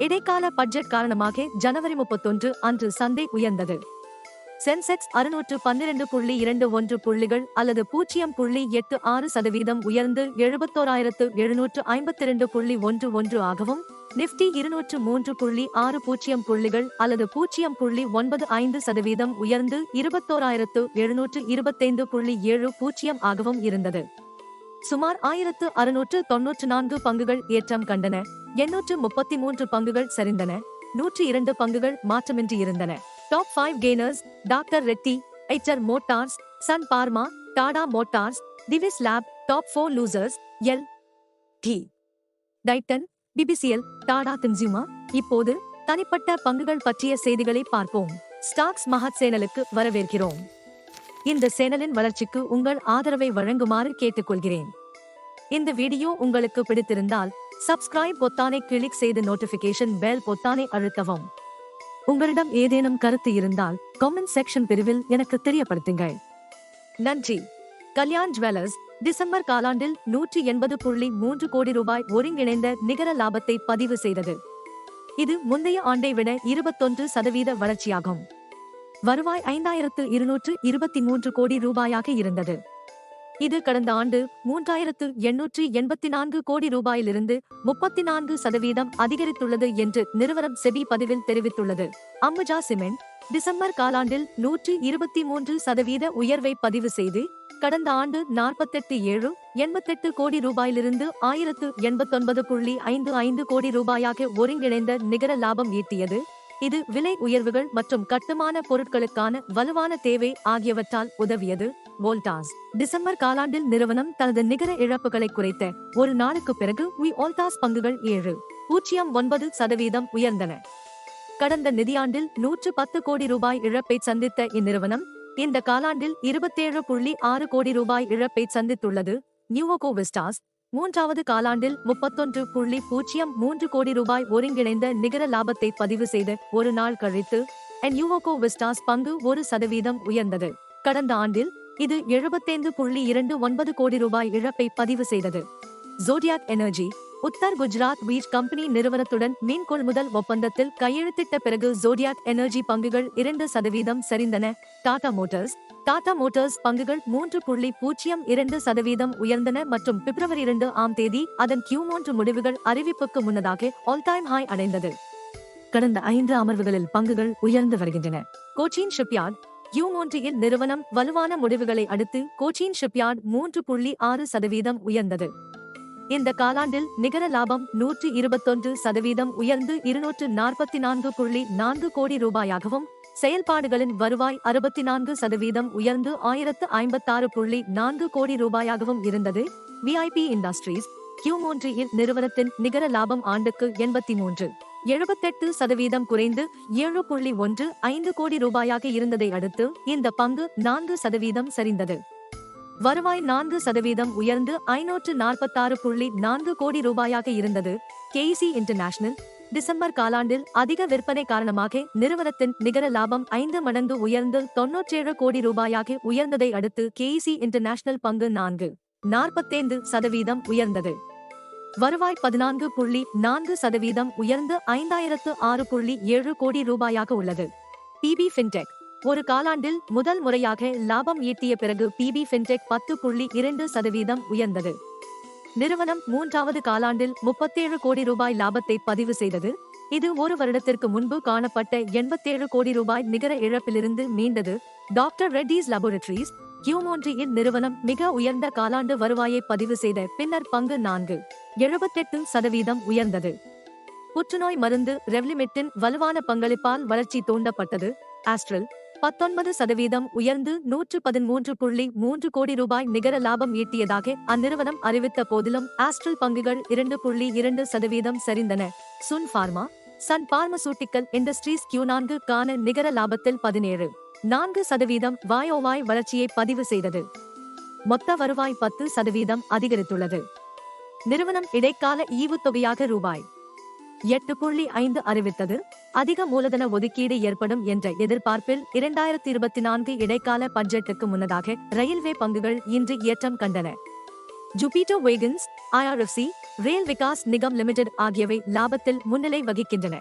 இடைக்கால பட்ஜெட் காரணமாக ஜனவரி 31 அன்று சந்தை உயர்ந்தது. சென்செக்ஸ் 612.21 புள்ளிகள் அல்லது 0.86% உயர்ந்து 71,752.11 ஆகவும், நிப்டி 203.60 புள்ளிகள் அல்லது 0.95% உயர்ந்து 21,725.70 ஆகவும் இருந்தது. சுமார் 1,694 பங்குகள் ஏற்றம் கண்டன, 833 பங்குகள் சரிந்தன, 102 பங்குகள் மாற்றமின்றி இருந்தன. Top 5 gainers: doctor Reddy, Eicher motors, Sun Pharma, Tata motors, Divi's lab. Top 4 losers: L T Titan, BPCL, Tata consumer. இப்போது தனிப்பட்ட பங்குகள் பற்றிய செய்திகளை பார்ப்போம். ஸ்டாக்ஸ் மஹத் சேனலுக்கு வரவேற்கிறோம். இந்த சேனலின் வளர்ச்சிக்கு உங்கள் ஆதரவை வழங்குமாறு கேட்டுக்கொள்கிறேன். இந்த வீடியோ உங்களுக்கு பிடித்திருந்தால் சப்ஸ்கிரைப் பொத்தானை கிளிக் செய்து நோட்டிபிகேஷன் பெல் பொத்தானை அழுத்தவும். உங்களிடம் ஏதேனும் கருத்து இருந்தால் கமெண்ட் செக்ஷன் பிரிவில் எனக்கு தெரியப்படுத்துங்கள். நன்றி. கல்யாண் ஜுவல்லர்ஸ் டிசம்பர் காலாண்டில் 180.3 கோடி ரூபாய் ஒருங்கிணைந்த நிகர லாபத்தை பதிவு செய்தது. இது முந்தைய ஆண்டை விட 21% வளர்ச்சியாகும். வருவாய் 5,223 கோடி ரூபாயாக இருந்தது. இது கடந்த ஆண்டு 3,884 கோடி ரூபாயிலிருந்து 34% அதிகரித்துள்ளது என்று நிறுவனம் செபி பதிவில் தெரிவித்துள்ளது. அம்புஜா சிமெண்ட் டிசம்பர் காலாண்டில் 123% உயர்வை பதிவு செய்து கடந்த ஆண்டு 48,788 கோடி ரூபாயிலிருந்து 1,089.55 கோடி ரூபாயாக ஒருங்கிணைந்த நிகர லாபம் ஈட்டியது. இது விலை உயர்வுகள் மற்றும் கட்டுமான பொருட்களுக்கான வலுவான தேவை ஆகியவற்றால் உதவியது. வோல்டாஸ் டிசம்பர் காலாண்டில் நிறுவனம் தனது நிகர இழப்புகளை குறைத்த ஒரு நாளுக்கு பிறகு வோல்டாஸ் பங்குகள் 7.09% உயர்ந்தன. கடந்த நிதியாண்டில் 110 கோடி ரூபாய் இழப்பை சந்தித்த இந்நிறுவனம் இந்த காலாண்டில் 27.6 கோடி ரூபாய் இழப்பை சந்தித்துள்ளது. நியூவோகோ விஸ்டாஸ் மூன்றாவது காலாண்டில் 31.03 கோடி ரூபாய் ஒருங்கிணைந்த நிகர லாபத்தை பதிவு செய்த ஒரு நாள் கழித்து நியூவோகோ விஸ்டாஸ் பங்கு 1% உயர்ந்தது. கடந்த ஆண்டில் இது 75.29 கோடி ரூபாய் இழப்பை பதிவு செய்தது. ஜோடியாக் எனர்ஜி உத்தர் குஜராத் வீட் கம்பெனி நிறுவனத்துடன் மீன் கொள்முதல் ஒப்பந்தத்தில் கையெழுத்திட்ட பிறகு ஜோடியாக் எனர்ஜி பங்குகள் 2% சரிந்தன. டாடா மோட்டார்ஸ் பங்குகள் 3.02% உயர்ந்தன மற்றும் பிப்ரவரி 2ஆம் தேதி அதன் Q3 முடிவுகள் அறிவிப்புக்கு முன்னதாக ஆல் டைம் ஹை அடைந்தது. கடந்த 5 அமர்வுகளில் பங்குகள் உயர்ந்து வருகின்றன. கோச்சின் ஷிப்யார்ட் Q3 நிறுவனம் வலுவான முடிவுகளை அடுத்து கோச்சின் ஷிப்யார்ட் 3.6% உயர்ந்தது. இந்த காலாண்டில் நிகர லாபம் 121% உயர்ந்து 244.4 கோடி ரூபாயாகவும், செயல்பாடுகளின் வருவாய் 64% உயர்ந்து 1,056.4 கோடி ரூபாயாகவும் இருந்தது. விஐபி இண்டஸ்ட்ரீஸ் Q3 நிறுவனத்தின் நிகர லாபம் ஆண்டுக்கு 78% குறைந்து 7.15 கோடி ரூபாயாக இருந்ததை அடுத்து இந்த பங்கு 4% சரிந்தது. வருவாய் 4% உயர்ந்து 546.4 கோடி ரூபாயாக இருந்தது. கேசி இன்டர்நேஷனல் டிசம்பர் காலாண்டில் அதிக விற்பனை காரணமாக நிறுவனத்தின் நிகர லாபம் 5 மடங்கு உயர்ந்து 97 கோடி ரூபாயாக உயர்ந்ததை அடுத்து கேசி இன்டர்நேஷனல் பங்கு 45% உயர்ந்தது. வருவாய் 14.4% உயர்ந்து 5,006.7 கோடி ரூபாயாக உள்ளது. பிபி ஃபின்டெக் ஒரு காலாண்டில் முதல் முறையாக லாபம் ஈட்டிய பிறகு பிபி ஃபின்டெக் 10.2% உயர்ந்தது. நிறுவனம் மூன்றாவது காலாண்டில் 37 கோடி ரூபாய் லாபத்தை பதிவு செய்தது. இது ஒரு வருடத்திற்கு முன்பு காணப்பட்ட 87 கோடி ரூபாய் நிகர இழப்பிலிருந்து மீண்டது. டாக்டர் ரெட்டிஸ் லேபரேட்டரிஸ் Q3 நிறுவனம் மிக உயர்ந்த காலாண்டு வருவாயை பதிவு செய்த பின்னர் பங்கு 4.78% உயர்ந்தது. புற்றுநோய் மருந்து ரெவ்லிமிட்டின் வலுவான பங்களிப்பால் வளர்ச்சி தூண்டப்பட்டது. ஆஸ்ட்ரல் 19% உயர்ந்து 113.3 கோடி ரூபாய் நிகர லாபம் ஈட்டியதாக அந்நிறுவனம் அறிவித்த போதிலும் ஆஸ்ட்ரல் பங்குகள் 2.2% சரிந்தன. சுன் பார்மா சன் பார்மசூட்டிக்கல் இண்டஸ்ட்ரீஸ் Q4 கான நிகர லாபத்தில் 17.4% வாயோவாய் வளர்ச்சியை பதிவு செய்தது. மொத்த வருவாய் 10% அதிகரித்துள்ளது. நிறுவனம் இடைக்கால ஈவுத்தொகையாக ரூபாய் 8.5 அறிவித்தது. அதிக மூலதன ஒதுக்கீடு ஏற்படும் என்ற எதிர்பார்ப்பில் 2024 இடைக்கால பட்ஜெட்டுக்கு முன்னதாக ரயில்வே பங்குகள் இன்று ஏற்றம் கண்டன. ஜூபிட்டர் வேகன்ஸ், IRFC, ரேல் விகாஸ் நிகம் லிமிடெட் ஆகியவை லாபத்தில் முன்னிலை வகிக்கின்றன.